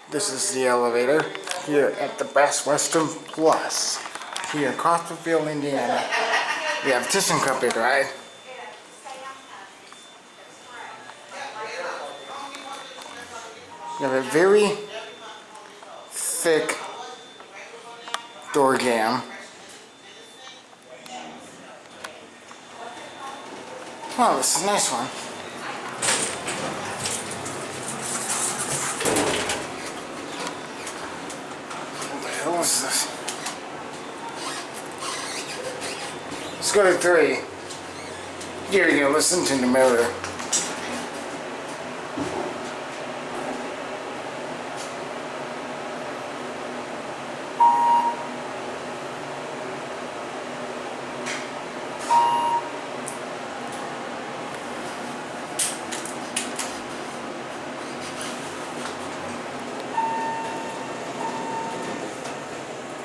This is the elevator here at the Best Western Plus here in Crawfordsville, Indiana. We have ThyssenKrupp here, right? You have a very thick door jamb. Oh, this is a nice one. What the hell is this? Let's go to 3. Here you go, listen to the mirror.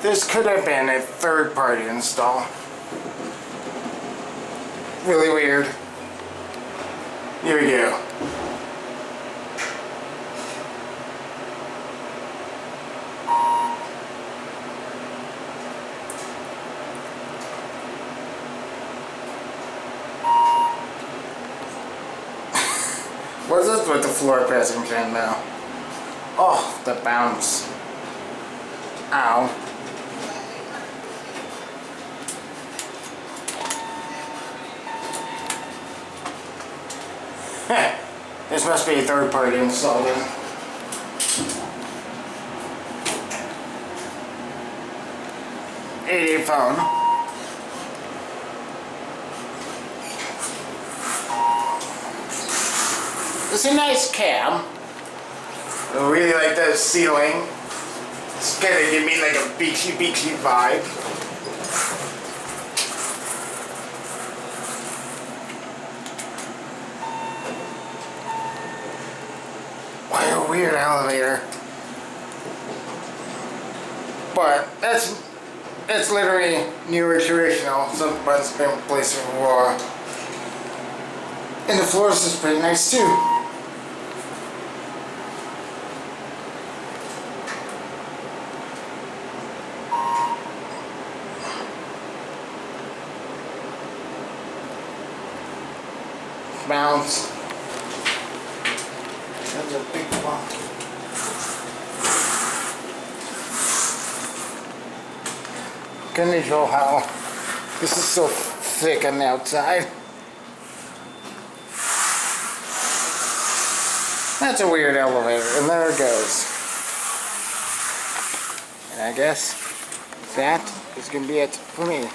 This could have been a third-party install. Really weird. Here we go. What is this with the floor pressing thing now? Oh, the bounce. Ow. This must be a third-party install then. .88 phone. It's a nice cam. I really like the ceiling. It's gonna give me like a beachy vibe. What a weird elevator. But it's literally newer traditional, but it's been replaced with Aurora. And the floors is pretty nice too. Bounce. That's a big bump. Gonna show how this is so thick on the outside. That's a weird elevator, and there it goes. And I guess that is gonna be it for me.